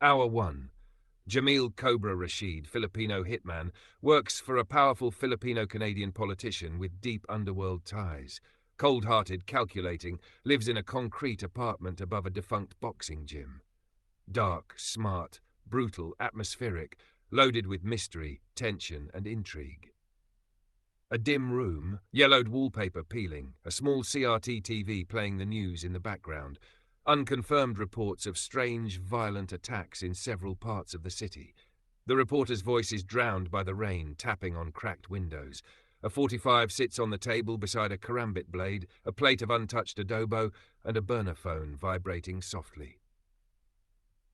Hour 1. Jamil Cobra Rashid, Filipino hitman, works for a powerful Filipino-Canadian politician with deep underworld ties. Cold-hearted, calculating, lives in a concrete apartment above a defunct boxing gym. Dark, smart, brutal, atmospheric, loaded with mystery, tension, and intrigue. A dim room, yellowed wallpaper peeling, a small CRT TV playing the news in the background, unconfirmed reports of strange, violent attacks in several parts of the city. The reporter's voice is drowned by the rain tapping on cracked windows. A 45 sits on the table beside a karambit blade, a plate of untouched adobo, and a burner phone vibrating softly.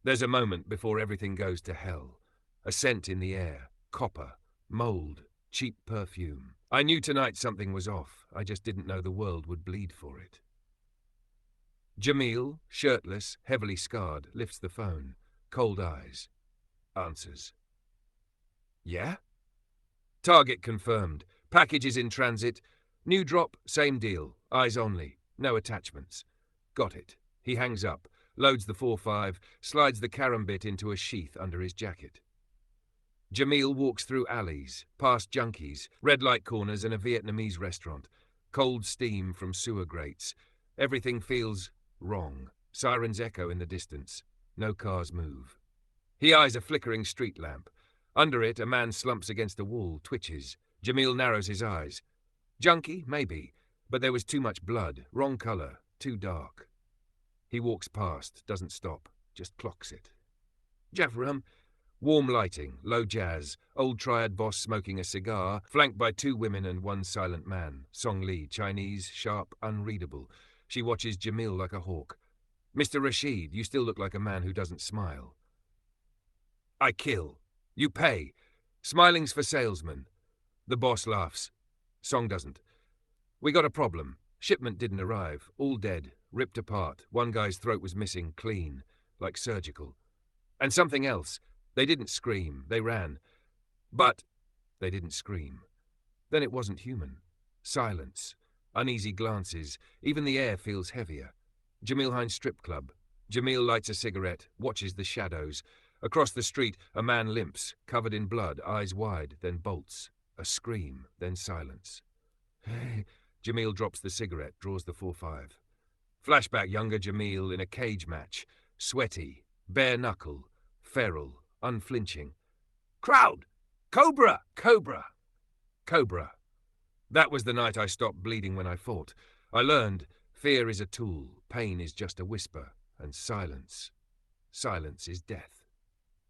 There's a moment before everything goes to hell. A scent in the air, copper, mold, cheap perfume. I knew tonight something was off, I just didn't know the world would bleed for it. Jamil, shirtless, heavily scarred, lifts the phone. Cold eyes. Answers. Yeah? Target confirmed. Package is in transit. New drop, same deal. Eyes only. No attachments. Got it. He hangs up, loads the 4.5, slides the karambit into a sheath under his jacket. Jamil walks through alleys, past junkies, red light corners and a Vietnamese restaurant. Cold steam from sewer grates. Everything feels wrong. Sirens echo in the distance. No cars move. He eyes a flickering street lamp. Under it, a man slumps against a wall, twitches. Jamil narrows his eyes. Junkie? Maybe. But there was too much blood, wrong color, too dark. He walks past, doesn't stop, just clocks it. Javram. Warm lighting, low jazz, old triad boss smoking a cigar, flanked by 2 women and 1 silent man. Song Lee, Chinese, sharp, unreadable. She watches Jamil like a hawk. Mr. Rashid, you still look like a man who doesn't smile. I kill. You pay. Smiling's for salesmen. The boss laughs. Song doesn't. We got a problem. Shipment didn't arrive. All dead. Ripped apart. One guy's throat was missing, clean. Like surgical. And something else. They didn't scream, they ran. But they didn't scream. Then it wasn't human. Silence. Uneasy glances. Even the air feels heavier. Jamil Hines strip club. Jamil lights a cigarette, watches the shadows. Across the street, a man limps, covered in blood, eyes wide, then bolts. A scream, then silence. Jamil drops the cigarette, draws the 4.5. Flashback younger Jamil in a cage match. Sweaty, bare knuckle, feral, unflinching. Crowd! Cobra! Cobra! Cobra. That was the night I stopped bleeding when I fought. I learned fear is a tool, pain is just a whisper, and silence. Silence is death.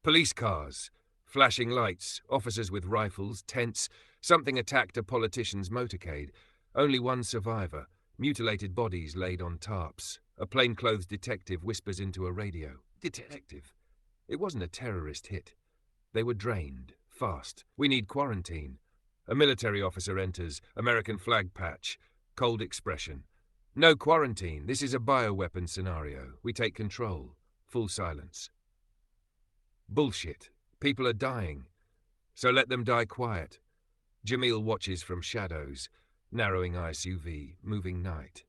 Police cars, flashing lights, officers with rifles, tents. Something attacked a politician's motorcade. Only 1 survivor, mutilated bodies laid on tarps. A plainclothes detective whispers into a radio. Detective? It wasn't a terrorist hit. They were drained, fast. We need quarantine. A military officer enters, American flag patch, cold expression. No quarantine, this is a bioweapon scenario. We take control. Full silence. Bullshit. People are dying. So let them die quiet. Jamil watches from shadows. Narrowing SUV, moving night.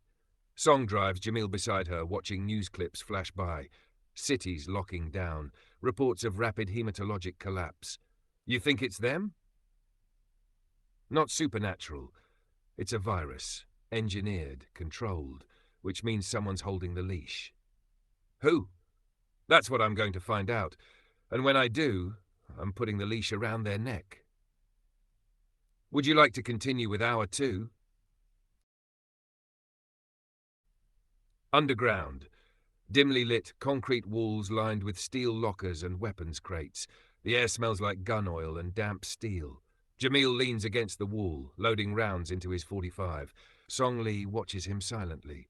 Song drives, Jamil beside her, watching news clips flash by. Cities locking down. Reports of rapid hematologic collapse. You think it's them? Not supernatural. It's a virus. Engineered, controlled. Which means someone's holding the leash. Who? That's what I'm going to find out. And when I do, I'm putting the leash around their neck. Would you like to continue with Hour 2? Underground. Dimly lit, concrete walls lined with steel lockers and weapons crates. The air smells like gun oil and damp steel. Jamil leans against the wall, loading rounds into his 45. Song Lee watches him silently.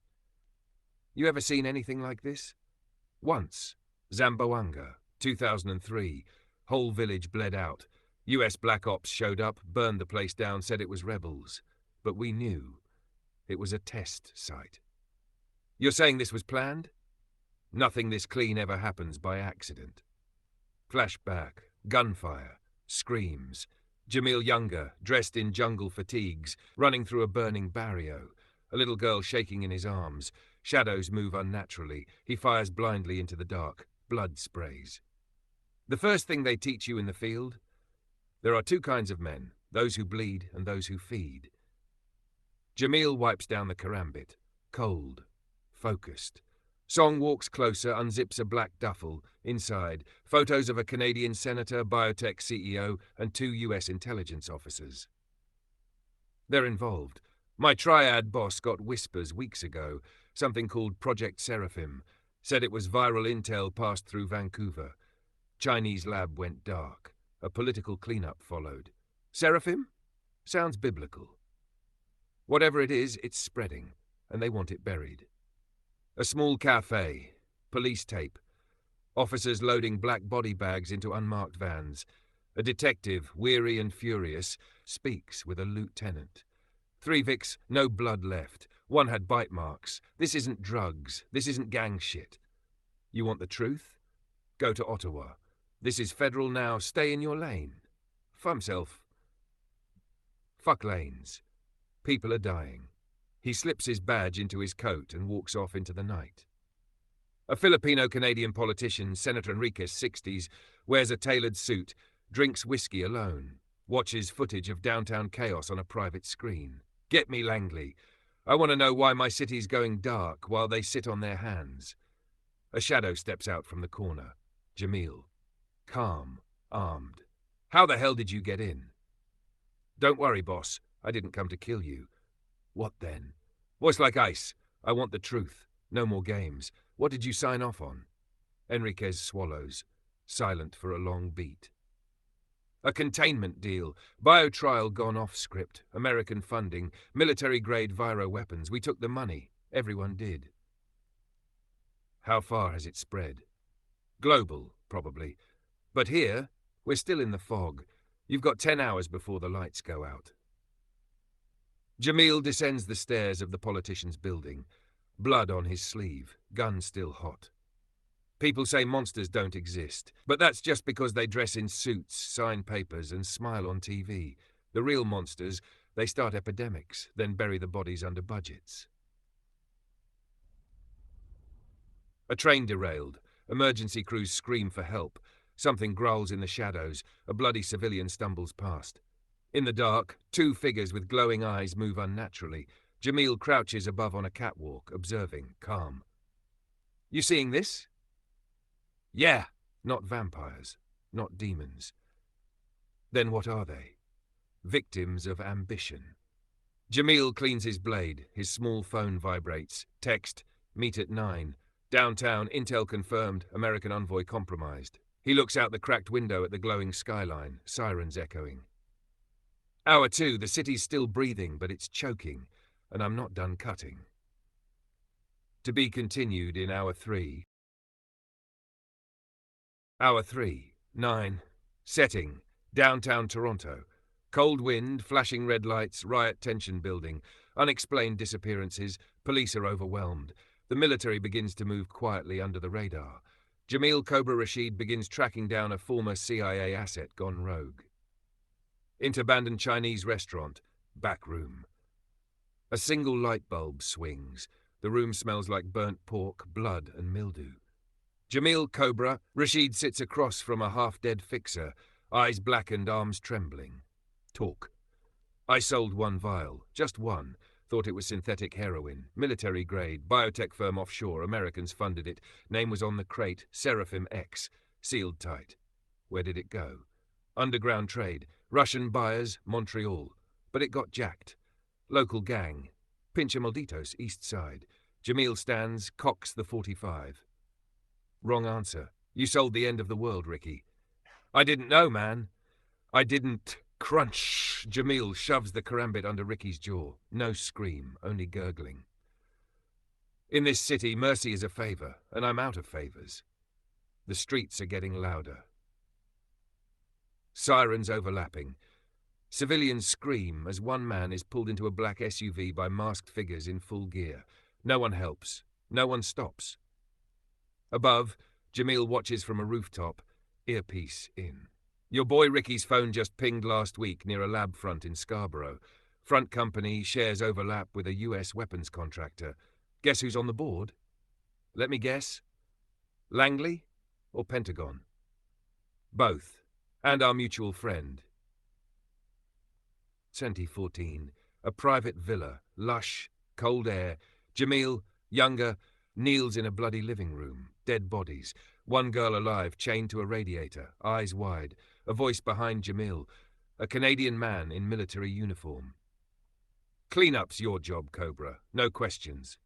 You ever seen anything like this? Once. Zamboanga, 2003. Whole village bled out. US Black Ops showed up, burned the place down, said it was rebels. But we knew. It was a test site. You're saying this was planned? Nothing this clean ever happens by accident. Flashback, gunfire, screams. Jamil younger, dressed in jungle fatigues, running through a burning barrio. A little girl shaking in his arms. Shadows move unnaturally. He fires blindly into the dark. Blood sprays. The first thing they teach you in the field, there are two kinds of men, those who bleed and those who feed. Jamil wipes down the karambit, cold, focused. Song walks closer, unzips a black duffel. Inside, photos of a Canadian senator, biotech CEO, and 2 US intelligence officers. They're involved. My triad boss got whispers weeks ago, something called Project Seraphim. Said it was viral intel passed through Vancouver. Chinese lab went dark. A political cleanup followed. Seraphim? Sounds biblical. Whatever it is, it's spreading, and they want it buried. A small cafe, police tape, officers loading black body bags into unmarked vans. A detective, weary and furious, speaks with a lieutenant. 3 Vics, no blood left. 1 had bite marks. This isn't drugs. This isn't gang shit. You want the truth? Go to Ottawa. This is federal now. Stay in your lane. Fumself. Fuck lanes. People are dying. He slips his badge into his coat and walks off into the night. A Filipino-Canadian politician, Senator Enriquez, 60s, wears a tailored suit, drinks whiskey alone, watches footage of downtown chaos on a private screen. Get me, Langley. I want to know why my city's going dark while they sit on their hands. A shadow steps out from the corner. Jamil. Calm, armed. How the hell did you get in? Don't worry, boss. I didn't come to kill you. What then? Voice like ice. I want the truth. No more games. What did you sign off on? Enriquez swallows, silent for a long beat. A containment deal. Biotrial gone off script. American funding. Military-grade viro weapons. We took the money. Everyone did. How far has it spread? Global, probably. But here, we're still in the fog. You've got 10 hours before the lights go out. Jamil descends the stairs of the politician's building. Blood on his sleeve, gun still hot. People say monsters don't exist, but that's just because they dress in suits, sign papers, and smile on TV. The real monsters, they start epidemics, then bury the bodies under budgets. A train derailed. Emergency crews scream for help. Something growls in the shadows. A bloody civilian stumbles past. In the dark, 2 figures with glowing eyes move unnaturally. Jamil crouches above on a catwalk, observing, calm. You seeing this? Yeah. Not vampires. Not demons. Then what are they? Victims of ambition. Jamil cleans his blade. His small phone vibrates. Text, meet at 9. Downtown, intel confirmed, American envoy compromised. He looks out the cracked window at the glowing skyline, sirens echoing. Hour 2, the city's still breathing, but it's choking, and I'm not done cutting. To be continued in Hour 3. Hour 3, 9. Setting, downtown Toronto. Cold wind, flashing red lights, riot tension building, unexplained disappearances, police are overwhelmed. The military begins to move quietly under the radar. Jamil Cobra Rashid begins tracking down a former CIA asset gone rogue. Into abandoned Chinese restaurant, back room. A single light bulb swings. The room smells like burnt pork, blood and mildew. Jamil Cobra, Rashid sits across from a half-dead fixer, eyes blackened, arms trembling. Talk. I sold 1 vial, just 1. Thought it was synthetic heroin, military grade, biotech firm offshore, Americans funded it. Name was on the crate, Seraphim X, sealed tight. Where did it go? Underground trade, Russian buyers, Montreal. But it got jacked. Local gang, Pincha Malditos, east side. Jamil stands, cocks the 45. Wrong answer. You sold the end of the world, Ricky. I didn't know, man. I didn't. Crunch! Jamil shoves the karambit under Ricky's jaw. No scream, only gurgling. In this city, mercy is a favor, and I'm out of favors. The streets are getting louder. Sirens overlapping. Civilians scream as one man is pulled into a black SUV by masked figures in full gear. No one helps. No one stops. Above, Jamil watches from a rooftop, earpiece in. Your boy Ricky's phone just pinged last week near a lab front in Scarborough. Front company shares overlap with a US weapons contractor. Guess who's on the board? Let me guess. Langley or Pentagon? Both. And our mutual friend. 2014. A private villa. Lush. Cold air. Jamil, younger, kneels in a bloody living room. Dead bodies. One girl alive, chained to a radiator, eyes wide. A voice behind Jamil. A Canadian man in military uniform. Cleanup's your job, Cobra. No questions.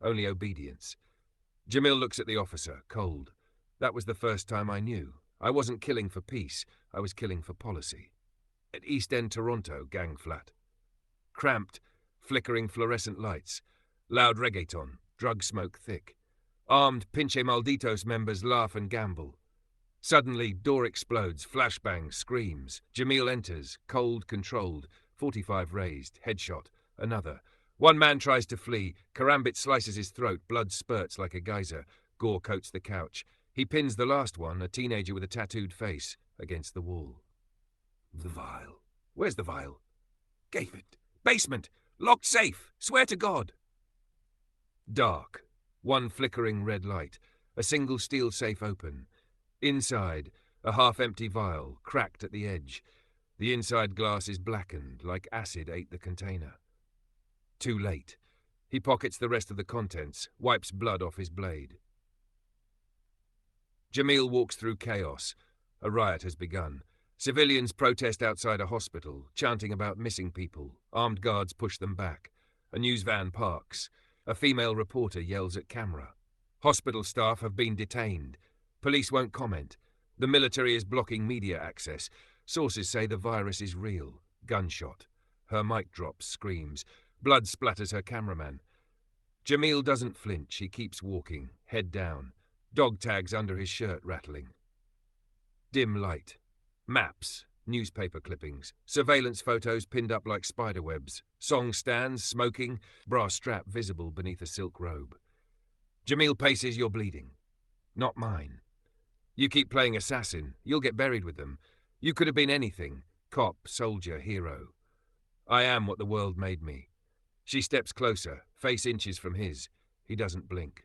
Only obedience. Jamil looks at the officer, cold. That was the first time I knew. I wasn't killing for peace. I was killing for policy. At East End Toronto, gang flat. Cramped, flickering fluorescent lights. Loud reggaeton, drug smoke thick. Armed Pinche Malditos members laugh and gamble. Suddenly, door explodes, flashbang, screams. Jamil enters, cold, controlled, 45 raised, headshot. Another. One man tries to flee. Karambit slices his throat, blood spurts like a geyser. Gore coats the couch. He pins the last one, a teenager with a tattooed face, against the wall. The vial. Where's the vial? Gave it. Basement. Locked safe. Swear to God. Dark. One flickering red light. A single steel safe open. Inside, a half-empty vial, cracked at the edge. The inside glass is blackened, like acid ate the container. Too late. He pockets the rest of the contents, wipes blood off his blade. Jamil walks through chaos. A riot has begun. Civilians protest outside a hospital, chanting about missing people. Armed guards push them back. A news van parks. A female reporter yells at camera. Hospital staff have been detained. Police won't comment. The military is blocking media access. Sources say the virus is real. Gunshot. Her mic drops, screams. Blood splatters her cameraman. Jamil doesn't flinch. He keeps walking, head down. Dog tags under his shirt rattling. Dim light. Maps. Newspaper clippings. Surveillance photos pinned up like spiderwebs. Song stands, smoking. Brass strap visible beneath a silk robe. Jamil paces. You're bleeding. Not mine. You keep playing assassin. You'll get buried with them. You could have been anything. Cop, soldier, hero. I am what the world made me. She steps closer, face inches from his. He doesn't blink.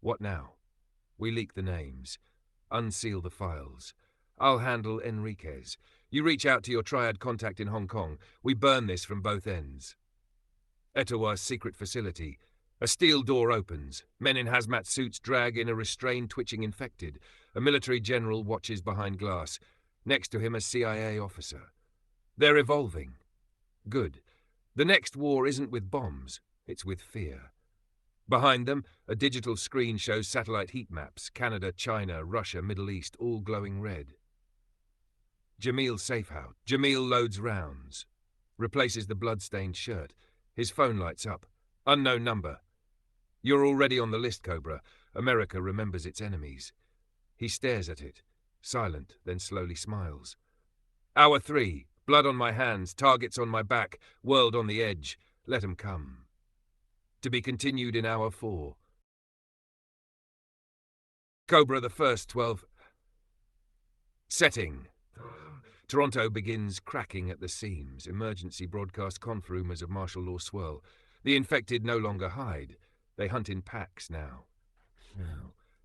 What now? We leak the names. Unseal the files. I'll handle Enriquez. You reach out to your triad contact in Hong Kong. We burn this from both ends. Etowah's secret facility. A steel door opens. Men in hazmat suits drag in a restrained, twitching infected. A military general watches behind glass. Next to him, a CIA officer. They're evolving. Good. The next war isn't with bombs. It's with fear. Behind them, a digital screen shows satellite heat maps. Canada, China, Russia, Middle East, all glowing red. Jamil's safe house. Jamil loads rounds. Replaces the blood-stained shirt. His phone lights up. Unknown number. You're already on the list, Cobra. America remembers its enemies. He stares at it. Silent, then slowly smiles. Hour 3. Blood on my hands, targets on my back, world on the edge. Let 'em come. To be continued in Hour 4. Cobra the first 12. Setting. Toronto begins cracking at the seams. Emergency broadcast conf rumors of martial law swirl. The infected no longer hide. They hunt in packs now.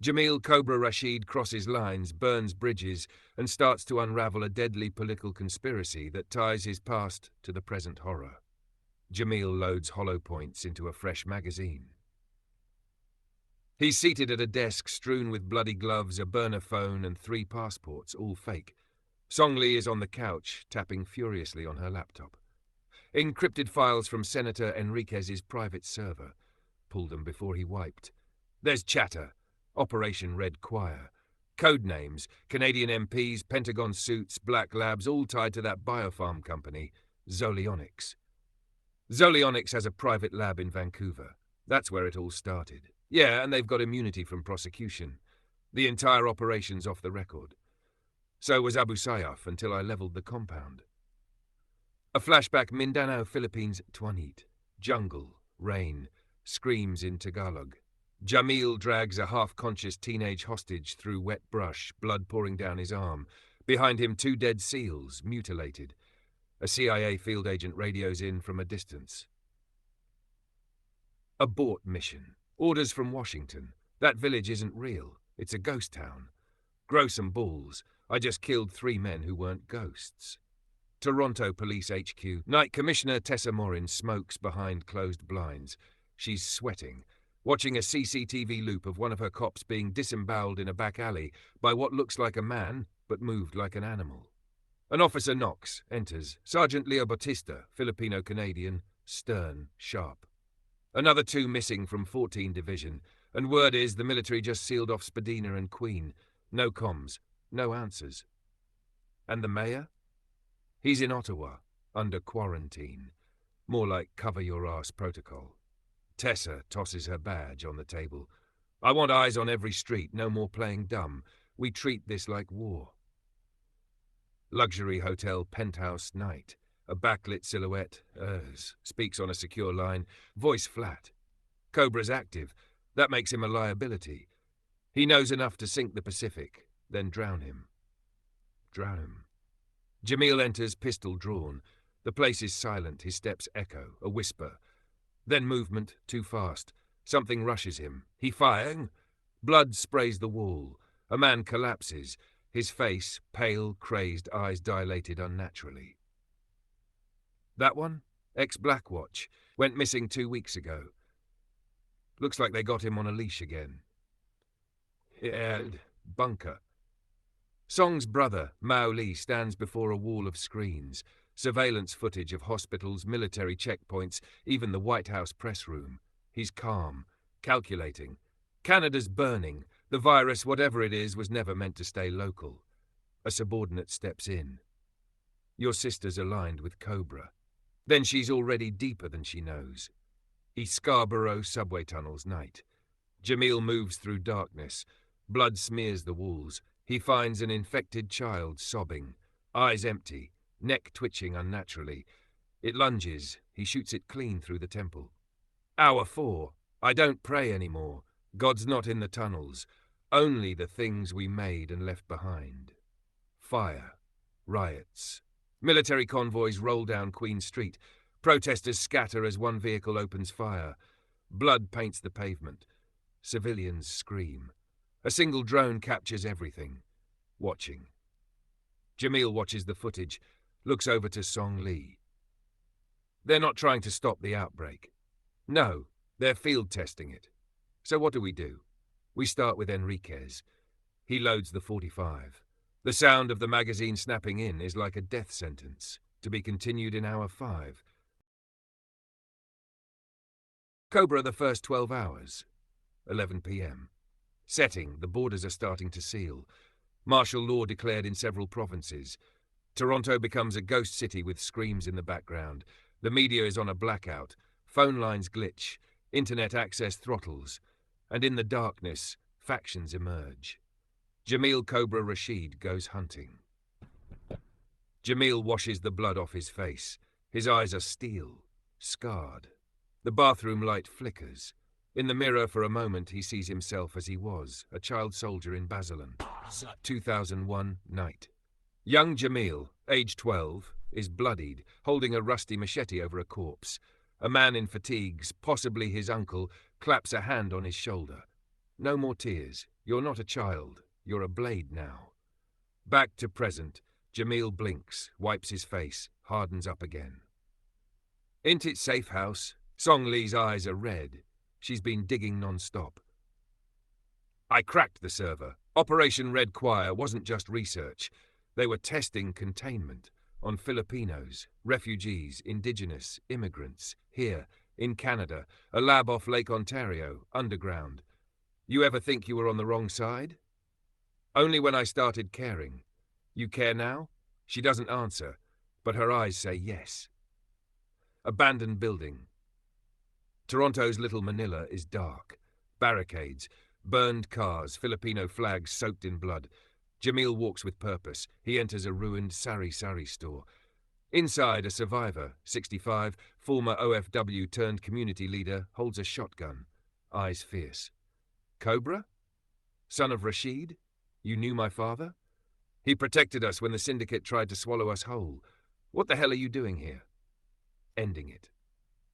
Jamil Cobra Rashid crosses lines, burns bridges, and starts to unravel a deadly political conspiracy that ties his past to the present horror. Jamil loads hollow points into a fresh magazine. He's seated at a desk strewn with bloody gloves, a burner phone, and 3 passports, all fake. Songli is on the couch, tapping furiously on her laptop. Encrypted files from Senator Enriquez's private server. Pulled them before he wiped. There's chatter. Operation Red Choir. Code names, Canadian MPs, Pentagon suits, black labs, all tied to that biopharm company, Zolionics. Zolionics has a private lab in Vancouver. That's where it all started. Yeah, and they've got immunity from prosecution. The entire operation's off the record. So was Abu Sayyaf until I leveled the compound. A flashback, Mindanao, Philippines, Tuanit. Jungle, rain, screams in Tagalog. Jamil drags a half-conscious teenage hostage through wet brush, blood pouring down his arm. Behind him, 2 dead seals, mutilated. A CIA field agent radios in from a distance. Abort mission. Orders from Washington. That village isn't real. It's a ghost town. Grow some balls. I just killed 3 men who weren't ghosts. Toronto Police HQ. Night Commissioner Tessa Morin smokes behind closed blinds. She's sweating, watching a CCTV loop of one of her cops being disemboweled in a back alley by what looks like a man, but moved like an animal. An officer knocks, enters. Sergeant Leo Bautista, Filipino-Canadian, stern, sharp. Another 2 missing from 14 Division, and word is the military just sealed off Spadina and Queen. No comms, no answers. And the mayor? He's in Ottawa, under quarantine. More like cover-your-ass protocol. Tessa tosses her badge on the table. I want eyes on every street, no more playing dumb. We treat this like war. Luxury hotel penthouse night. A backlit silhouette, speaks on a secure line, voice flat. Cobra's active. That makes him a liability. He knows enough to sink the Pacific, then drown him. Drown him. Jamil enters, pistol drawn. The place is silent, his steps echo, a whisper. Then movement, too fast. Something rushes him. He firing? Blood sprays the wall. A man collapses, his face, pale, crazed, eyes dilated unnaturally. That one? Ex-Blackwatch. Went missing 2 weeks ago. Looks like they got him on a leash again. Yeah, bunker. Song's brother, Mao Lee, stands before a wall of screens. Surveillance footage of hospitals, military checkpoints, even the White House press room. He's calm, calculating. Canada's burning. The virus, whatever it is, was never meant to stay local. A subordinate steps in. Your sister's aligned with Cobra. Then she's already deeper than she knows. East Scarborough subway tunnels night. Jamil moves through darkness. Blood smears the walls. He finds an infected child sobbing, eyes empty, neck twitching unnaturally. It lunges. He shoots it clean through the temple. Hour 4. I don't pray anymore. God's not in the tunnels. Only the things we made and left behind. Fire. Riots. Military convoys roll down Queen Street. Protesters scatter as one vehicle opens fire. Blood paints the pavement. Civilians scream. A single drone captures everything. Watching. Jamil watches the footage, looks over to Song Lee. They're not trying to stop the outbreak. No, they're field testing it. So what do? We start with Enriquez. He loads the 45. The sound of the magazine snapping in is like a death sentence, to be continued in hour 5. Cobra the first 12 hours. 11 p.m. Setting, the borders are starting to seal. Martial law declared in several provinces. Toronto becomes a ghost city with screams in the background. The media is on a blackout. Phone lines glitch. Internet access throttles. And in the darkness, factions emerge. Jamil Cobra Rashid goes hunting. Jamil washes the blood off his face. His eyes are steel, scarred. The bathroom light flickers. In the mirror for a moment he sees himself as he was, a child soldier in Basilan. 2001 night. Young Jamil, age 12, is bloodied, holding a rusty machete over a corpse. A man in fatigues, possibly his uncle, claps a hand on his shoulder. No more tears. You're not a child. You're a blade now. Back to present. Jamil blinks, wipes his face, hardens up again. Ain't it safe house? Song Lee's eyes are red. She's been digging non-stop. I cracked the server. Operation Red Choir wasn't just research. They were testing containment on Filipinos, refugees, indigenous, immigrants, here, in Canada, a lab off Lake Ontario, underground. You ever think you were on the wrong side? Only when I started caring. You care now? She doesn't answer, but her eyes say yes. Abandoned building. Toronto's Little Manila is dark. Barricades, burned cars, Filipino flags soaked in blood. Jamil walks with purpose. He enters a ruined sari-sari store. Inside, a survivor, 65, former OFW turned community leader, holds a shotgun. Eyes fierce. Cobra? Son of Rashid? You knew my father? He protected us when the syndicate tried to swallow us whole. What the hell are you doing here? Ending it.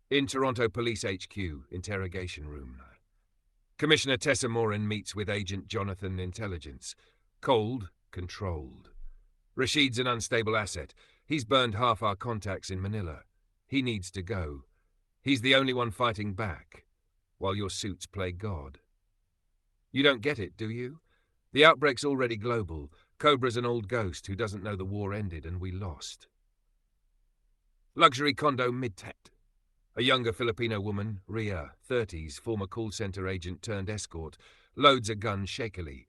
In Toronto Police HQ, interrogation room. Commissioner Tessa Morin meets with Agent Jonathan Intelligence. Cold, controlled. Rashid's an unstable asset. He's burned half our contacts in Manila. He needs to go. He's the only one fighting back, while your suits play God. You don't get it, do you? The outbreak's already global. Cobra's an old ghost who doesn't know the war ended and we lost. Luxury condo mid-tet. A younger Filipino woman, Ria, 30s, former call center agent turned escort, loads a gun shakily.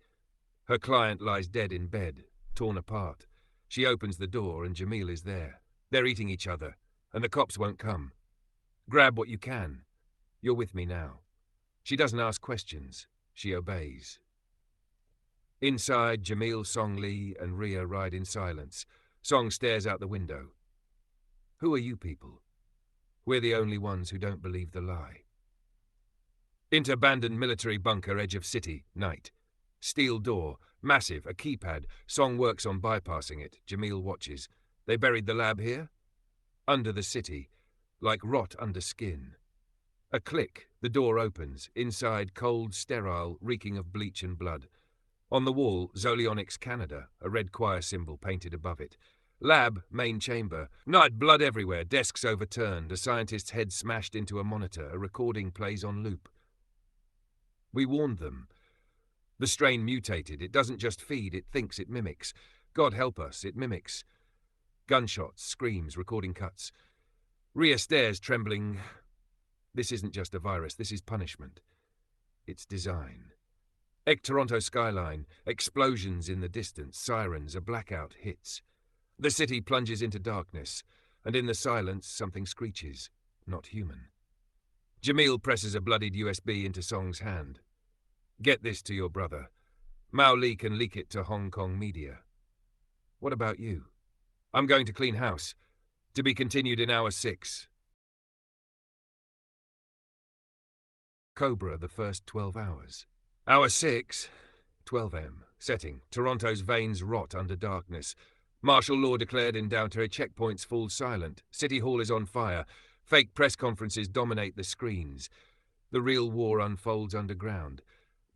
Her client lies dead in bed, torn apart. She opens the door and Jamil is there. They're eating each other, and the cops won't come. Grab what you can. You're with me now. She doesn't ask questions. She obeys. Inside, Jamil, Song Lee, and Ria ride in silence. Song stares out the window. Who are you people? We're the only ones who don't believe the lie. Into abandoned military bunker, edge of city, night. Steel door, massive, a keypad. Song works on bypassing it. Jamil watches. They buried the lab here? Under the city, like rot under skin. A click, the door opens. Inside, cold, sterile, reeking of bleach and blood. On the wall, Zolionics Canada, a red choir symbol painted above it. Lab, main chamber. Night, blood everywhere, desks overturned, a scientist's head smashed into a monitor, a recording plays on loop. We warned them. The strain mutated. It doesn't just feed, it thinks, it mimics. God help us, it mimics. Gunshots, screams, recording cuts. Ria stares, trembling. This isn't just a virus, this is punishment. It's design. Toronto skyline, explosions in the distance, sirens, a blackout hits. The city plunges into darkness, and in the silence something screeches, not human. Jamil presses a bloodied USB into Song's hand. Get this to your brother. Mao Lee can leak it to Hong Kong media. What about you? I'm going to clean house. To be continued in hour 6. Cobra, the first 12 hours. Hour 6, 12 M. Setting. Toronto's veins rot under darkness. Martial law declared in downtown. Checkpoints fall silent. City Hall is on fire. Fake press conferences dominate the screens. The real war unfolds underground.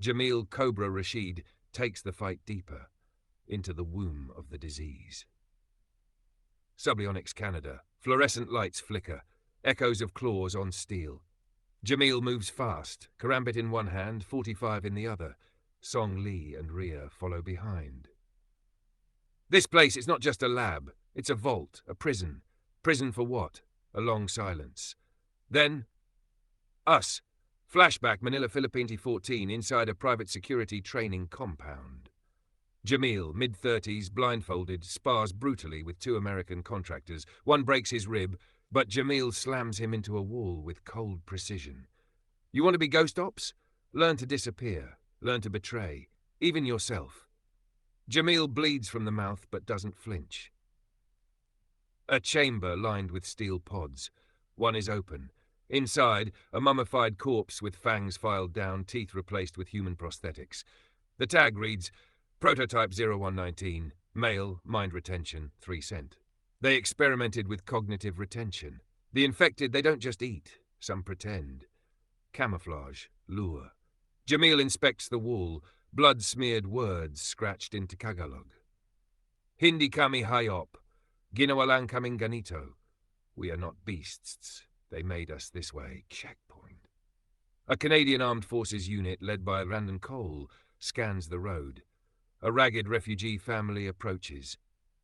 Jamil Cobra Rashid takes the fight deeper, into the womb of the disease. Sublionics Canada. Fluorescent lights flicker. Echoes of claws on steel. Jamil moves fast, karambit in one hand, 45 in the other. Song Lee and Ria follow behind. This place is not just a lab. It's a vault, a prison. Prison for what? A long silence. Then, us. Flashback, Manila, Philippines 14, inside a private security training compound. Jamil, mid-30s, blindfolded, spars brutally with 2 American contractors. One breaks his rib, but Jamil slams him into a wall with cold precision. You want to be ghost ops? Learn to disappear. Learn to betray. Even yourself. Jamil bleeds from the mouth but doesn't flinch. A chamber lined with steel pods. One is open. Inside, a mummified corpse with fangs filed down, teeth replaced with human prosthetics. The tag reads, Prototype 0119, male, mind retention, 3 cent. They experimented with cognitive retention. The infected, they don't just eat. Some pretend. Camouflage, lure. Jamil inspects the wall, blood-smeared words scratched into Tagalog. Hindi kami hayop. Ginawa lang kaming ganito. We are not beasts. They made us this way. Checkpoint. A Canadian Armed Forces unit led by Randon Cole scans the road. A ragged refugee family approaches.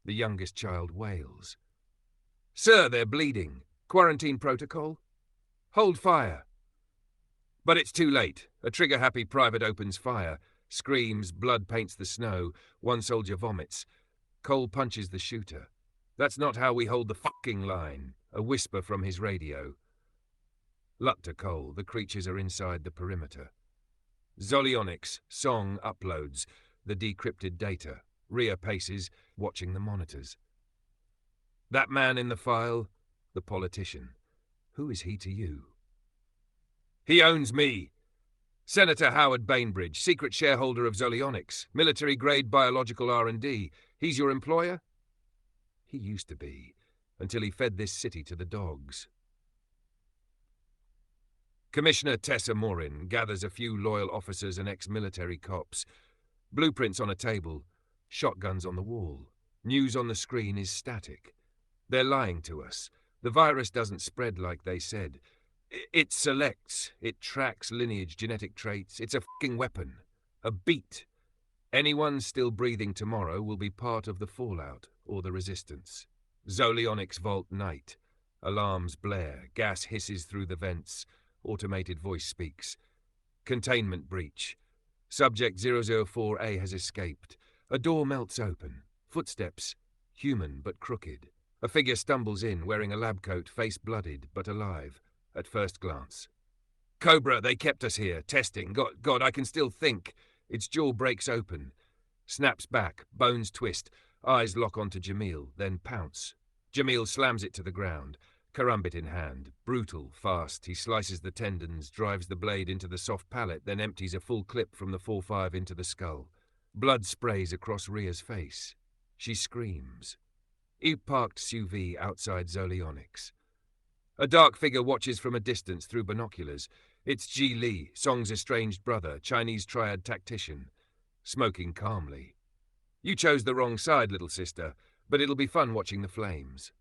The youngest child wails. Sir, they're bleeding. Quarantine protocol? Hold fire. But it's too late. A trigger-happy private opens fire. Screams, blood paints the snow. One soldier vomits. Cole punches the shooter. That's not how we hold the fucking line. A whisper from his radio. Luck to Cole, the creatures are inside the perimeter. Zolionics, Song uploads the decrypted data. Ria paces, watching the monitors. That man in the file, the politician. Who is he to you? He owns me. Senator Howard Bainbridge, secret shareholder of Zolionics, military-grade biological R&D. He's your employer? He used to be, until he fed this city to the dogs. Commissioner Tessa Morin gathers a few loyal officers and ex-military cops. Blueprints on a table. Shotguns on the wall. News on the screen is static. They're lying to us. The virus doesn't spread like they said. It selects. It tracks lineage, genetic traits. It's a fucking weapon. A beat. Anyone still breathing tomorrow will be part of the fallout or the resistance. Zolionics Vault night. Alarms blare. Gas hisses through the vents. Automated voice speaks. Containment breach. Subject 004A has escaped. A door melts open. Footsteps. Human but crooked. A figure stumbles in, wearing a lab coat, face blooded but alive, at first glance. Cobra, they kept us here, testing. God, I can still think. Its jaw breaks open. Snaps back, bones twist, eyes lock onto Jamil, then pounce. Jamil slams it to the ground, karambit in hand. Brutal, fast, he slices the tendons, drives the blade into the soft palate, then empties a full clip from the 4.5 into the skull. Blood sprays across Ria's face. She screams. He parked SUV outside Zolionics. A dark figure watches from a distance through binoculars. It's Ji Li, Song's estranged brother, Chinese triad tactician, smoking calmly. You chose the wrong side, little sister, but it'll be fun watching the flames.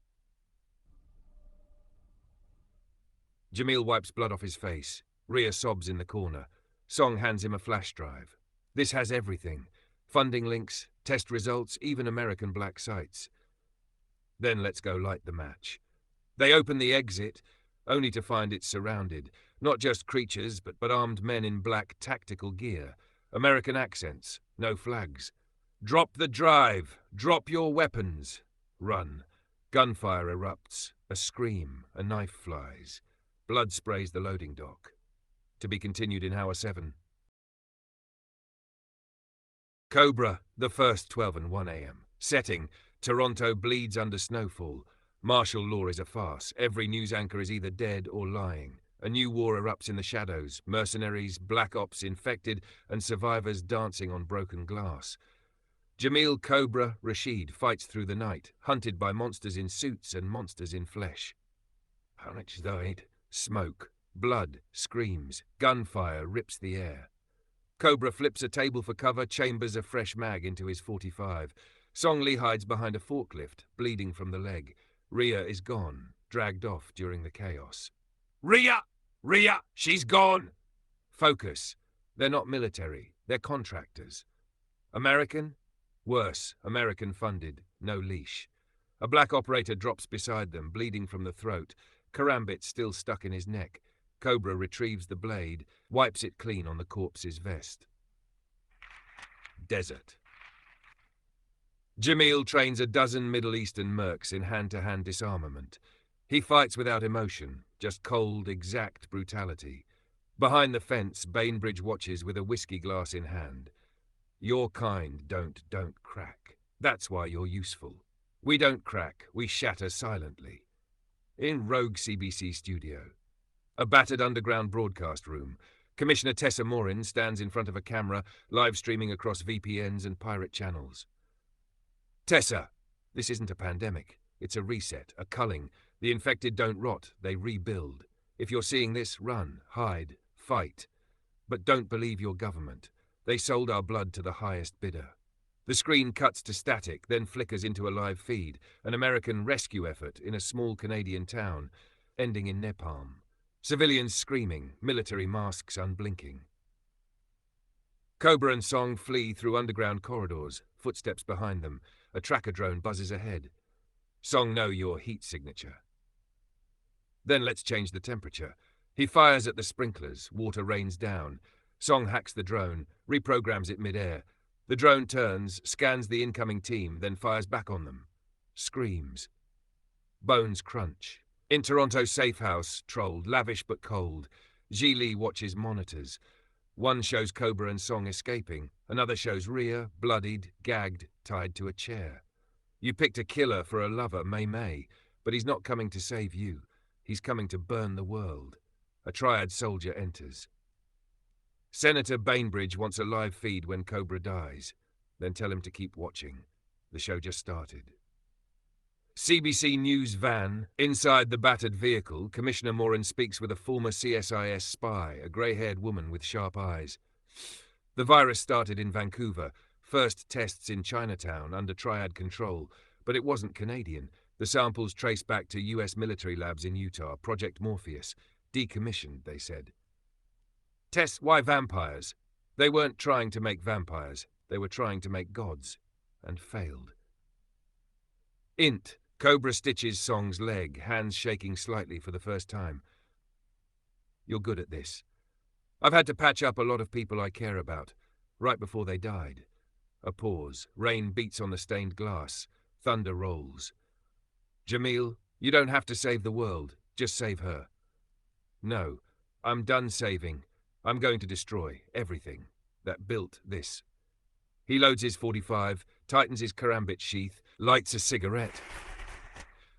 Jamil wipes blood off his face. Ria sobs in the corner. Song hands him a flash drive. This has everything. Funding links, test results, even American black sites. Then let's go light the match. They open the exit, only to find it surrounded. Not just creatures, but armed men in black tactical gear. American accents, no flags. Drop the drive! Drop your weapons! Run. Gunfire erupts. A scream. A knife flies. Blood sprays the loading dock. To be continued in Hour 7. Cobra, the first 12 and 1 a.m. Setting, Toronto bleeds under snowfall. Martial law is a farce. Every news anchor is either dead or lying. A new war erupts in the shadows. Mercenaries, black ops infected, and survivors dancing on broken glass. Jamil Cobra Rashid fights through the night, hunted by monsters in suits and monsters in flesh. Harwich died. Smoke, blood, screams, gunfire rips the air. Cobra flips a table for cover, chambers a fresh mag into his 45. Song Li hides behind a forklift, bleeding from the leg. Ria is gone, dragged off during the chaos. Ria! Ria! She's gone! Focus. They're not military. They're contractors. American? Worse, American-funded. No leash. A black operator drops beside them, bleeding from the throat. Karambit still stuck in his neck. Cobra retrieves the blade, wipes it clean on the corpse's vest. Desert. Jamil trains a dozen Middle Eastern mercs in hand-to-hand disarmament. He fights without emotion, just cold, exact brutality. Behind the fence, Bainbridge watches with a whiskey glass in hand. Your kind don't crack. That's why you're useful. We don't crack, we shatter silently. In rogue CBC studio. A battered underground broadcast room. Commissioner Tessa Morin stands in front of a camera, live streaming across VPNs and pirate channels. Tessa, this isn't a pandemic. It's a reset, a culling. The infected don't rot, they rebuild. If you're seeing this, run, hide, fight. But don't believe your government. They sold our blood to the highest bidder. The screen cuts to static, then flickers into a live feed, an American rescue effort in a small Canadian town, ending in napalm. Civilians screaming, military masks unblinking. Cobra and Song flee through underground corridors, footsteps behind them. A tracker drone buzzes ahead. Song know your heat signature. Then let's change the temperature. He fires at the sprinklers, water rains down. Song hacks the drone, reprograms it mid-air. The drone turns, scans the incoming team, then fires back on them. Screams. Bones crunch. In Toronto's safe house, trolled, lavish but cold. Ji Li watches monitors. One shows Cobra and Song escaping. Another shows Ria, bloodied, gagged, tied to a chair. You picked a killer for a lover, May, but he's not coming to save you. He's coming to burn the world. A triad soldier enters. Senator Bainbridge wants a live feed when Cobra dies. Then tell him to keep watching. The show just started. CBC News van. Inside the battered vehicle, Commissioner Morin speaks with a former CSIS spy, a grey-haired woman with sharp eyes. The virus started in Vancouver. First tests in Chinatown under Triad control, but it wasn't Canadian. The samples traced back to US military labs in Utah, Project Morpheus. Decommissioned, they said. Tests, why vampires? They weren't trying to make vampires. They were trying to make gods. And failed. Int. Cobra stitches Song's leg, hands shaking slightly for the first time. You're good at this. I've had to patch up a lot of people I care about, right before they died. A pause. Rain beats on the stained glass. Thunder rolls. Jamil, you don't have to save the world. Just save her. No, I'm done saving. I'm going to destroy everything that built this. He loads his 45, tightens his karambit sheath, lights a cigarette.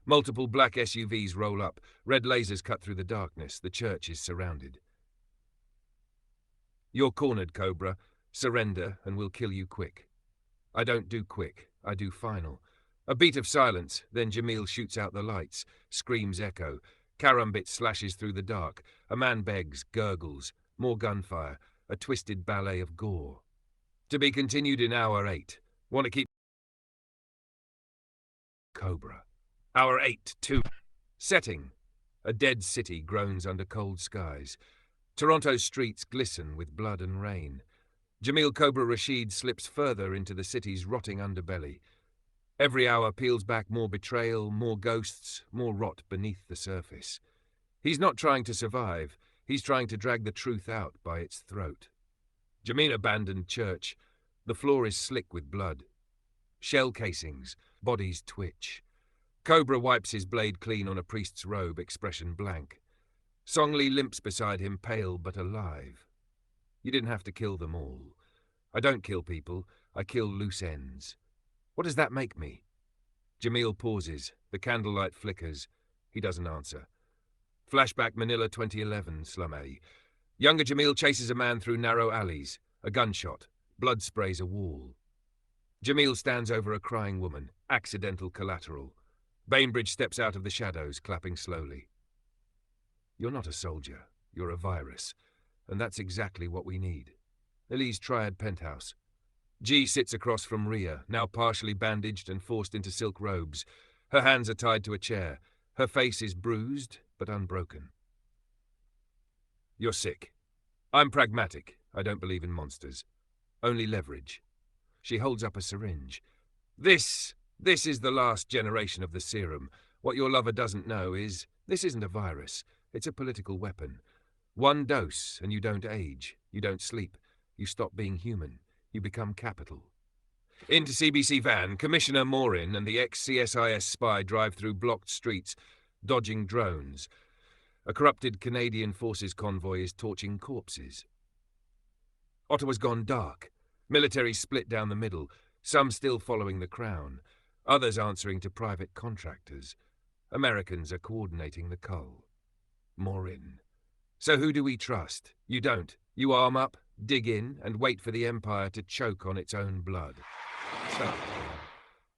Multiple black SUVs roll up. Red lasers cut through the darkness. The church is surrounded. You're cornered, Cobra. Surrender, and we'll kill you quick. I don't do quick. I do final. A beat of silence, then Jamil shoots out the lights. Screams echo. Karambit slashes through the dark. A man begs, gurgles. More gunfire. A twisted ballet of gore. To be continued in Hour 8. Want to keep... Cobra. Hour 8, 2. Setting. A dead city groans under cold skies. Toronto's streets glisten with blood and rain. Jamil Cobra Rashid slips further into the city's rotting underbelly. Every hour peels back more betrayal, more ghosts, more rot beneath the surface. He's not trying to survive. He's trying to drag the truth out by its throat. Jamil abandoned church. The floor is slick with blood. Shell casings, bodies twitch. Cobra wipes his blade clean on a priest's robe, expression blank. Song Li limps beside him, pale but alive. You didn't have to kill them all. I don't kill people, I kill loose ends. What does that make me? Jamil pauses. The candlelight flickers. He doesn't answer. Flashback Manila 2011, Slum Alley. Younger Jamil chases a man through narrow alleys. A gunshot. Blood sprays a wall. Jamil stands over a crying woman. Accidental collateral. Bainbridge steps out of the shadows, clapping slowly. You're not a soldier. You're a virus. And that's exactly what we need. Elise Triad penthouse. G sits across from Ria, now partially bandaged and forced into silk robes. Her hands are tied to a chair. Her face is bruised, but unbroken. You're sick. I'm pragmatic. I don't believe in monsters. Only leverage. She holds up a syringe. This is the last generation of the serum. What your lover doesn't know is, this isn't a virus. It's a political weapon. One dose, and you don't age. You don't sleep. You stop being human. You become capital. Into CBC van, Commissioner Morin and the ex-CSIS spy drive through blocked streets, dodging drones. A corrupted Canadian Forces convoy is torching corpses. Ottawa's gone dark. Military split down the middle, some still following the Crown, others answering to private contractors. Americans are coordinating the cull. Morin. So who do we trust? You don't. You arm up, dig in, and wait for the Empire to choke on its own blood. So,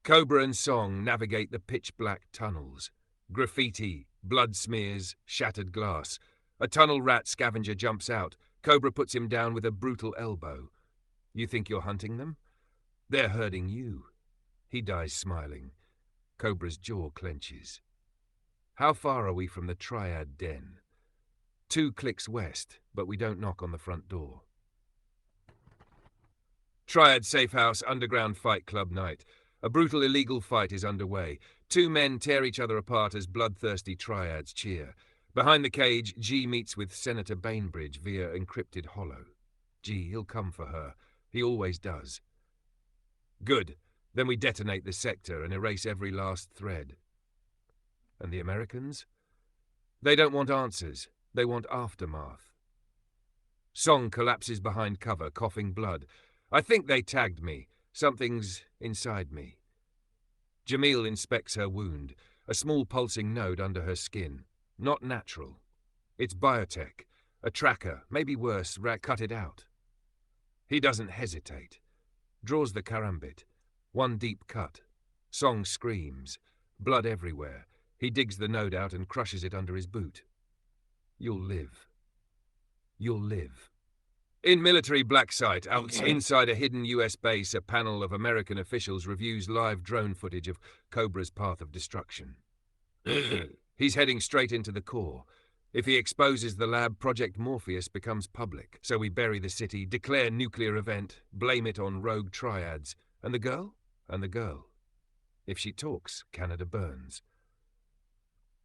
Cobra and Song navigate the pitch-black tunnels. Graffiti, blood smears, shattered glass. A tunnel rat scavenger jumps out. Cobra puts him down with a brutal elbow. You think you're hunting them? They're herding you. He dies smiling. Cobra's jaw clenches. How far are we from the Triad den? 2 clicks west, but we don't knock on the front door. Triad Safe House Underground Fight Club night. A brutal illegal fight is underway. 2 men tear each other apart as bloodthirsty triads cheer. Behind the cage, G meets with Senator Bainbridge via encrypted holo. G, he'll come for her. He always does. Good. Then we detonate the sector and erase every last thread. And the Americans? They don't want answers. They want aftermath. Song collapses behind cover, coughing blood. I think they tagged me. Something's inside me. Jamil inspects her wound, a small pulsing node under her skin. Not natural. It's biotech. A tracker, maybe worse, cut it out. He doesn't hesitate. Draws the karambit. 1 deep cut. Song screams. Blood everywhere. He digs the node out and crushes it under his boot. You'll live. You'll live. In military black site, inside a hidden US base, a panel of American officials reviews live drone footage of Cobra's path of destruction. He's heading straight into the core. If he exposes the lab, Project Morpheus becomes public. So we bury the city, declare nuclear event, blame it on rogue triads. And the girl? And the girl. If she talks, Canada burns.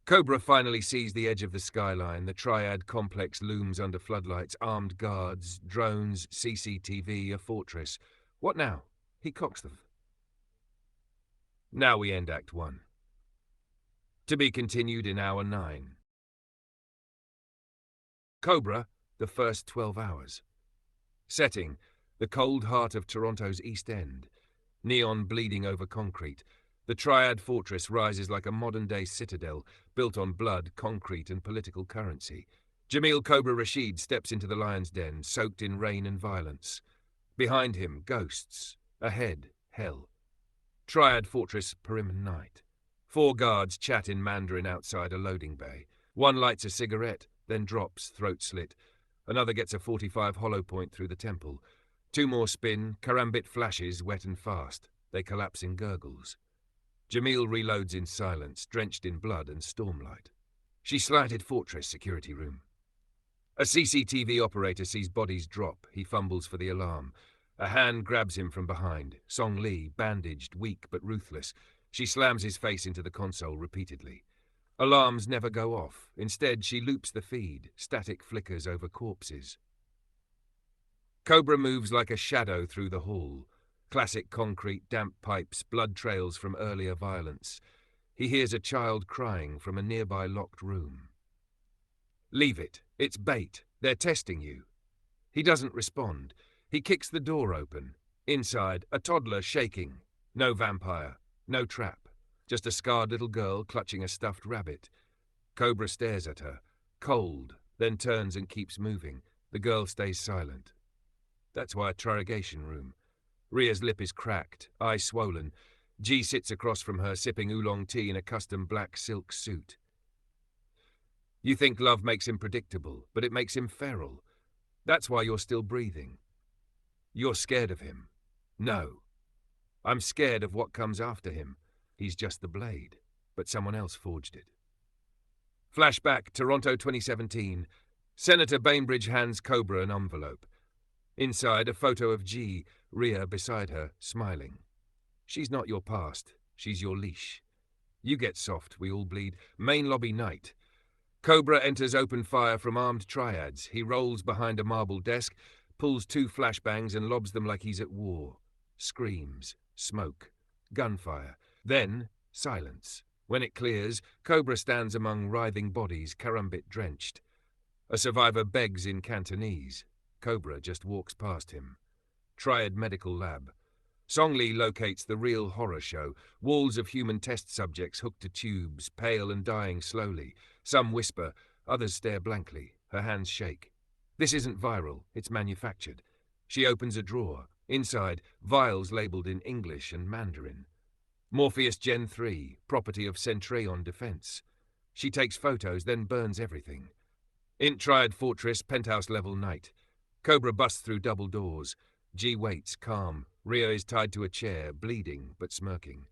Cobra finally sees the edge of the skyline. The triad complex looms under floodlights, armed guards, drones, CCTV, a fortress. What now? He cocks them. Now we end Act 1. To be continued in Hour 9. Cobra, the first 12 hours. Setting, the cold heart of Toronto's East End. Neon bleeding over concrete. The Triad Fortress rises like a modern-day citadel, built on blood, concrete, and political currency. Jamil Cobra Rashid steps into the lion's den, soaked in rain and violence. Behind him, ghosts. Ahead, hell. Triad Fortress, perimeter night. 4 guards chat in Mandarin outside a loading bay. One lights a cigarette, then drops, throat slit. Another gets a .45 hollow point through the temple. 2 more spin, karambit flashes, wet and fast. They collapse in gurgles. Jamil reloads in silence, drenched in blood and stormlight. She slighted fortress security room. A CCTV operator sees bodies drop. He fumbles for the alarm. A hand grabs him from behind. Song Lee, bandaged, weak but ruthless. She slams his face into the console repeatedly. Alarms never go off. Instead, she loops the feed. Static flickers over corpses. Cobra moves like a shadow through the hall. Classic concrete, damp pipes, blood trails from earlier violence. He hears a child crying from a nearby locked room. Leave it. It's bait. They're testing you. He doesn't respond. He kicks the door open. Inside, a toddler shaking. No vampire. No trap. Just a scarred little girl clutching a stuffed rabbit. Cobra stares at her, cold, then turns and keeps moving. The girl stays silent. That's why interrogation room. Ria's lip is cracked, eye swollen. G sits across from her, sipping oolong tea in a custom black silk suit. You think love makes him predictable, but it makes him feral. That's why you're still breathing. You're scared of him. No. I'm scared of what comes after him. He's just the blade, but someone else forged it. Flashback, Toronto 2017. Senator Bainbridge hands Cobra an envelope. Inside, a photo of G, Ria beside her, smiling. She's not your past, she's your leash. You get soft, we all bleed. Main lobby night. Cobra enters open fire from armed triads. He rolls behind a marble desk, pulls 2 flashbangs and lobs them like he's at war. Screams, smoke, gunfire. Then, silence. When it clears, Cobra stands among writhing bodies, karambit drenched. A survivor begs in Cantonese. Cobra just walks past him. Triad Medical Lab. Song Lee locates the real horror show. Walls of human test subjects hooked to tubes, pale and dying slowly. Some whisper, others stare blankly. Her hands shake. This isn't viral, it's manufactured. She opens a drawer. Inside, vials labeled in English and Mandarin. Morpheus Gen 3, property of Centraeon Defense. She takes photos, then burns everything. Int Triad Fortress, penthouse level night. Cobra busts through double doors. G waits, calm. Ria is tied to a chair, bleeding but smirking.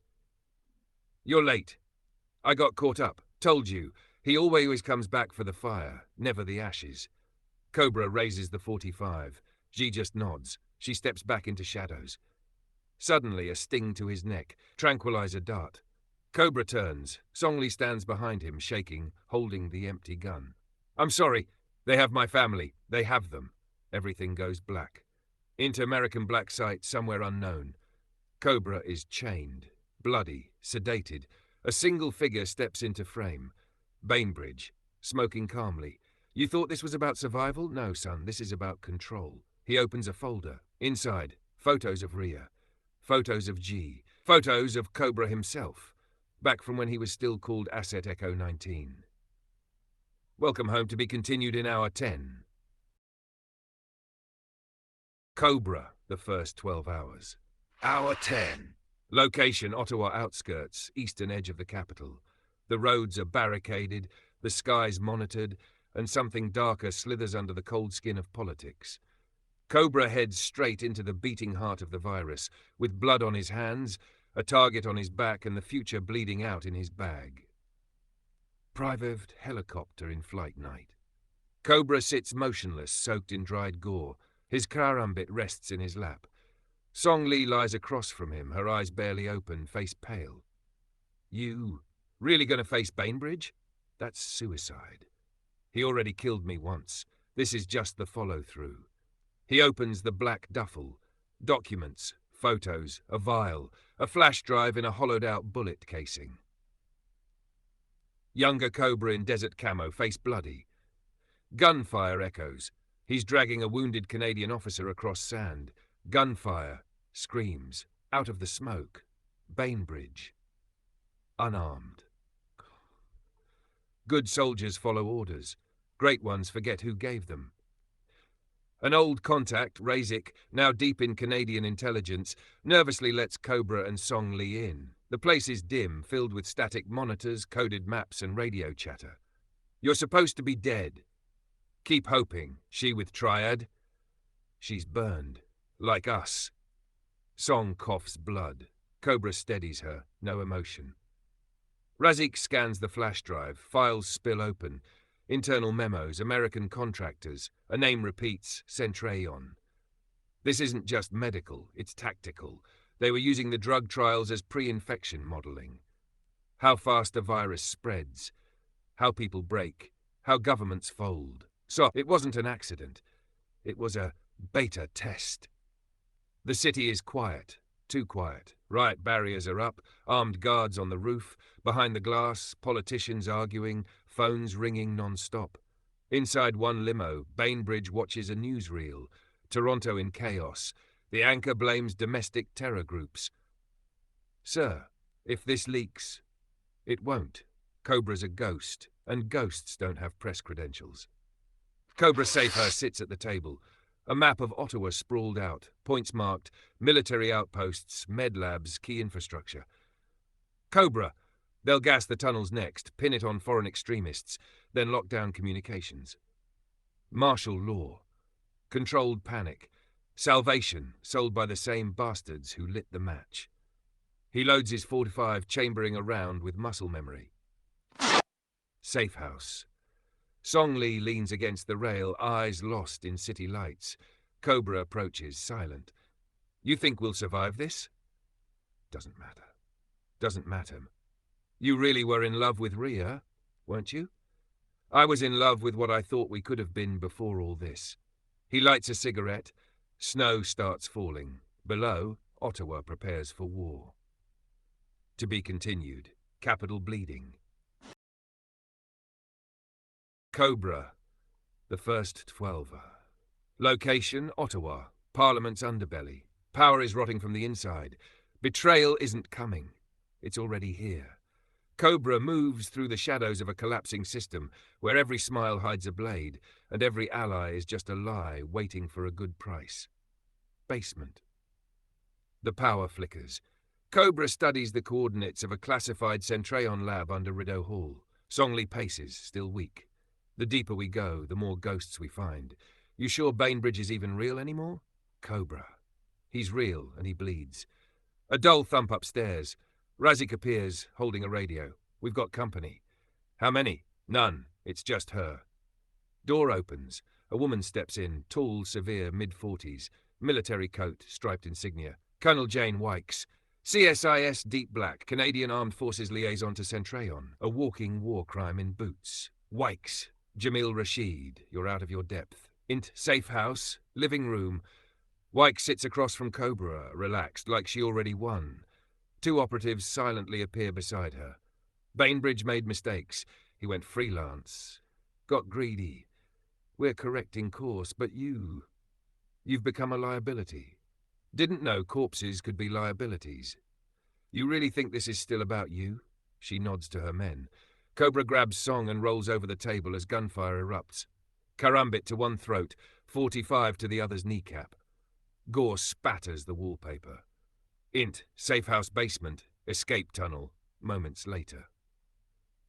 You're late. I got caught up. Told you. He always comes back for the fire, never the ashes. Cobra raises the .45. G just nods. She steps back into shadows. Suddenly, a sting to his neck. Tranquilizer dart. Cobra turns. Song Lee stands behind him, shaking, holding the empty gun. I'm sorry. They have my family. They have them. Everything goes black. Into American black site, somewhere unknown. Cobra is chained, bloody, sedated. A single figure steps into frame. Bainbridge, smoking calmly. You thought this was about survival? No, son, this is about control. He opens a folder. Inside, photos of Ria. Photos of G. Photos of Cobra himself. Back from when he was still called Asset Echo 19. Welcome home, to be continued in Hour 10. Cobra, the first 12 hours. Hour 10. Location, Ottawa outskirts, eastern edge of the capital. The roads are barricaded, the skies monitored, and something darker slithers under the cold skin of politics. Cobra heads straight into the beating heart of the virus, with blood on his hands, a target on his back, and the future bleeding out in his bag. Private helicopter in flight night. Cobra sits motionless, soaked in dried gore. His karambit rests in his lap. Song Li lies across from him, her eyes barely open, face pale. You really gonna face Bainbridge? That's suicide. He already killed me once. This is just the follow-through. He opens the black duffel. Documents, photos, a vial, a flash drive in a hollowed-out bullet casing. Younger Cobra in desert camo, face bloody. Gunfire echoes. He's dragging a wounded Canadian officer across sand. Gunfire. Screams. Out of the smoke. Bainbridge. Unarmed. Good soldiers follow orders. Great ones forget who gave them. An old contact, Razik, now deep in Canadian intelligence, nervously lets Cobra and Song Li in. The place is dim, filled with static monitors, coded maps and radio chatter. You're supposed to be dead. Keep hoping, she with Triad. She's burned, like us. Song coughs blood. Cobra steadies her, no emotion. Razik scans the flash drive, files spill open. Internal memos, American contractors. A name repeats, Centrayon. This isn't just medical, it's tactical. They were using the drug trials as pre-infection modeling. How fast a virus spreads. How people break. How governments fold. So, it wasn't an accident. It was a beta test. The city is quiet. Too quiet. Riot barriers are up, armed guards on the roof, behind the glass, politicians arguing, phones ringing non-stop. Inside one limo, Bainbridge watches a newsreel. Toronto in chaos. The anchor blames domestic terror groups. Sir, if this leaks, it won't. Cobra's a ghost, and ghosts don't have press credentials. Cobra Safehouse sits at the table. A map of Ottawa sprawled out, points marked, military outposts, med labs, key infrastructure. Cobra, they'll gas the tunnels next, pin it on foreign extremists, then lock down communications. Martial law. Controlled panic. Salvation, sold by the same bastards who lit the match. He loads his 45, chambering a round with muscle memory. Safe house. Song Li leans against the rail, eyes lost in city lights. Cobra approaches, silent. You think we'll survive this? Doesn't matter. Doesn't matter. You really were in love with Rhea, weren't you? I was in love with what I thought we could have been before all this. He lights a cigarette. Snow starts falling. Below, Ottawa prepares for war. To be continued. Capital bleeding. Cobra, the first 12er. Location, Ottawa. Parliament's underbelly. Power is rotting from the inside. Betrayal isn't coming. It's already here. Cobra moves through the shadows of a collapsing system where every smile hides a blade and every ally is just a lie waiting for a good price. Basement. The power flickers. Cobra studies the coordinates of a classified Centrayon lab under Rideau Hall. Song Li paces, still weak. The deeper we go, the more ghosts we find. You sure Bainbridge is even real anymore? Cobra. He's real, and he bleeds. A dull thump upstairs. Razik appears, holding a radio. We've got company. How many? None. It's just her. Door opens. A woman steps in, tall, severe, mid-40s. Military coat, striped insignia. Colonel Jane Wykes. CSIS Deep Black, Canadian Armed Forces Liaison to Centrayon. A walking war crime in boots. Wykes. Jamil Rashid. You're out of your depth. Int. Safe house. Living room. Wykes sits across from Cobra, relaxed, like she already won. Two operatives silently appear beside her. Bainbridge made mistakes. He went freelance. Got greedy. We're correcting course, but you've become a liability. Didn't know corpses could be liabilities. You really think this is still about you? She nods to her men. Cobra grabs Song and rolls over the table as gunfire erupts. Karambit to one throat, 45 to the other's kneecap. Gore spatters the wallpaper. Int, safe house basement, escape tunnel, moments later.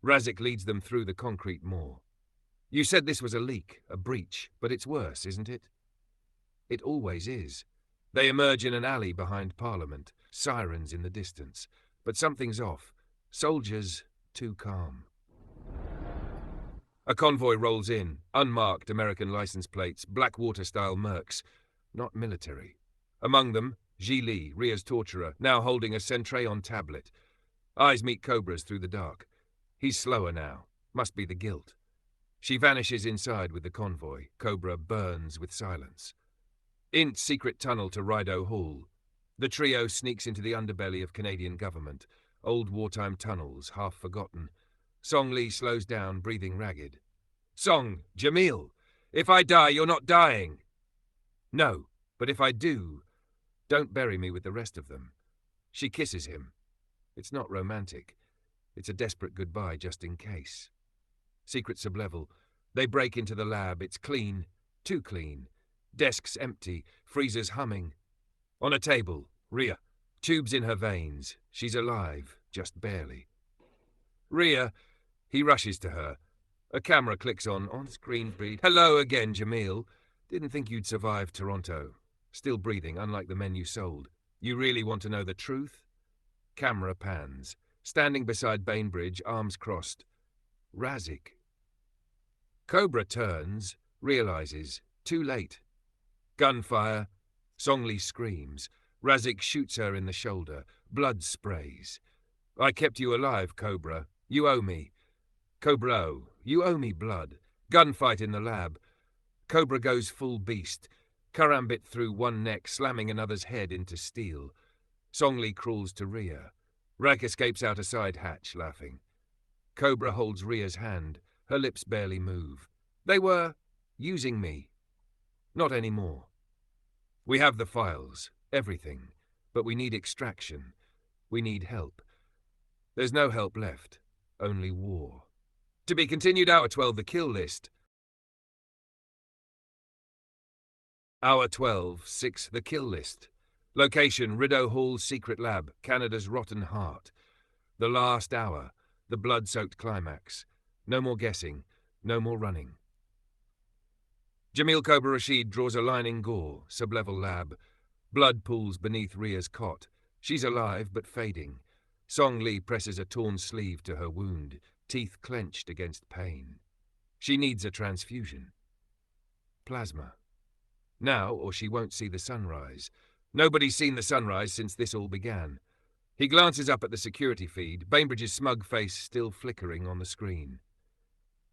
Razik leads them through the concrete moor. You said this was a leak, a breach, but it's worse, isn't it? It always is. They emerge in an alley behind Parliament, sirens in the distance. But something's off. Soldiers too calm. A convoy rolls in, unmarked American license plates, Blackwater-style Mercs, not military. Among them, Ji Li, Ria's torturer, now holding a Centreon tablet. Eyes meet Cobra's through the dark. He's slower now. Must be the guilt. She vanishes inside with the convoy. Cobra burns with silence. Int's secret tunnel to Rideau Hall. The trio sneaks into the underbelly of Canadian government. Old wartime tunnels, half forgotten. Song Li slows down, breathing ragged. Song, Jamil, if I die, you're not dying. No, but if I do, don't bury me with the rest of them. She kisses him. It's not romantic. It's a desperate goodbye just in case. Secret sublevel. They break into the lab. It's clean. Too clean. Desks empty. Freezers humming. On a table, Ria. Tubes in her veins. She's alive, just barely. Ria, he rushes to her. A camera clicks on-screen read. Hello again, Jamil. Didn't think you'd survive Toronto. Still breathing, unlike the men you sold. You really want to know the truth? Camera pans. Standing beside Bainbridge, arms crossed. Razik. Cobra turns, realizes. Too late. Gunfire. Song Li screams. Razik shoots her in the shoulder. Blood sprays. I kept you alive, Cobra. You owe me. Cobra, you owe me blood. Gunfight in the lab. Cobra goes full beast. Karambit through one neck, slamming another's head into steel. Song Li crawls to Ria. Rak escapes out a side hatch, laughing. Cobra holds Ria's hand. Her lips barely move. They were using me. Not anymore. We have the files, everything, but we need extraction. We need help. There's no help left, only war. To be continued. Hour 12, the kill list. Hour 12, 6, the kill list. Location, Rideau Hall's secret lab, Canada's rotten heart. The last hour, the blood-soaked climax. No more guessing, no more running. Jamil Cobra Rashid draws a line in gore, sublevel lab. Blood pools beneath Ria's cot. She's alive but fading. Song Li presses a torn sleeve to her wound, teeth clenched against pain. She needs a transfusion. Plasma. Now, or she won't see the sunrise. Nobody's seen the sunrise since this all began. He glances up at the security feed, Bainbridge's smug face still flickering on the screen.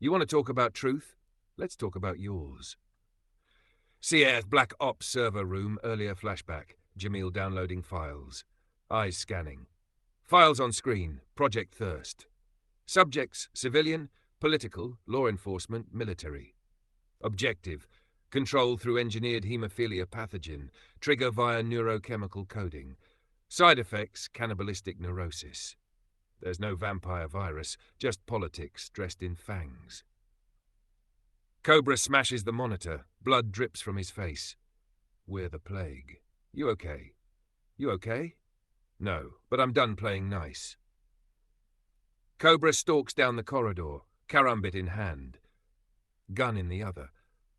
You want to talk about truth? Let's talk about yours. CAF Black Ops server room, earlier flashback. Jamil downloading files. Eyes scanning. Files on screen. Project Thirst. Subjects, civilian, political, law enforcement, military. Objective, control through engineered haemophilia pathogen, trigger via neurochemical coding. Side effects, cannibalistic neurosis. There's no vampire virus, just politics dressed in fangs. Cobra smashes the monitor, blood drips from his face. We're the plague. You okay? You okay? No, but I'm done playing nice. Cobra stalks down the corridor, karambit in hand. Gun in the other.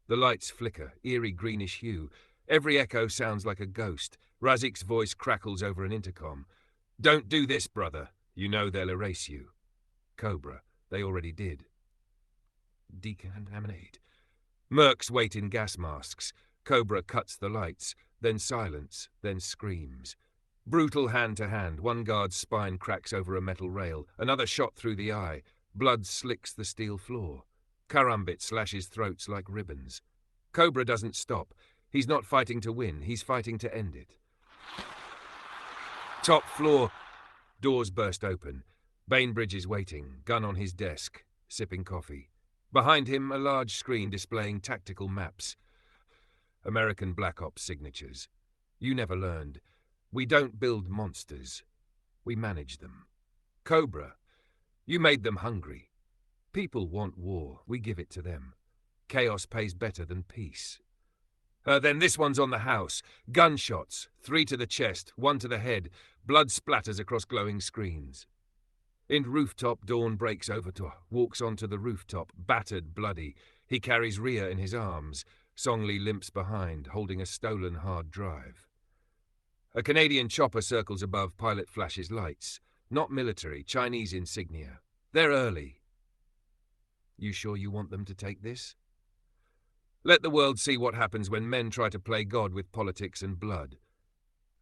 The lights flicker, eerie greenish hue. Every echo sounds like a ghost. Razik's voice crackles over an intercom. Don't do this, brother. You know they'll erase you. Cobra, they already did. Decontaminate. Mercs wait in gas masks. Cobra cuts the lights, then silence, then screams. Brutal hand-to-hand, one guard's spine cracks over a metal rail, another shot through the eye. Blood slicks the steel floor. Karambit slashes throats like ribbons. Cobra doesn't stop. He's not fighting to win, he's fighting to end it. Top floor. Doors burst open. Bainbridge is waiting, gun on his desk, sipping coffee. Behind him, a large screen displaying tactical maps. American Black Ops signatures. You never learned. We don't build monsters. We manage them. Cobra, you made them hungry. People want war. We give it to them. Chaos pays better than peace. Then this one's on the house. Gunshots. 3 to the chest, 1 to the head. Blood splatters across glowing screens. In rooftop, Dawn breaks over to walks onto the rooftop, battered, bloody. He carries Ria in his arms. Songley limps behind, holding a stolen hard drive. A Canadian chopper circles above, pilot flashes lights. Not military, Chinese insignia. They're early. You sure you want them to take this? Let the world see what happens when men try to play God with politics and blood.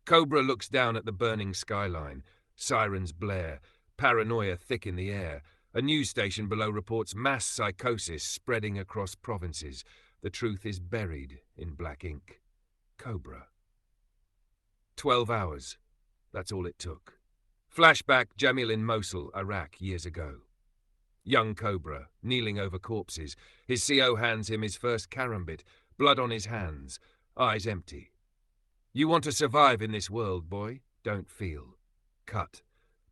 Cobra looks down at the burning skyline. Sirens blare, paranoia thick in the air. A news station below reports mass psychosis spreading across provinces. The truth is buried in black ink. Cobra. 12 hours. That's all it took. Flashback, Jamil in Mosul, Iraq, years ago. Young Cobra, kneeling over corpses. His CO hands him his first karambit, blood on his hands, eyes empty. You want to survive in this world, boy? Don't feel. Cut.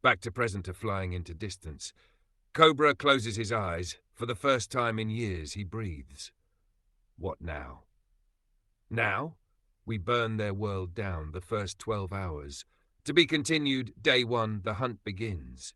Back to present to flying into distance. Cobra closes his eyes. For the first time in years, he breathes. What now? Now? We burn their world down, the first 12 hours. To be continued, day one, the hunt begins.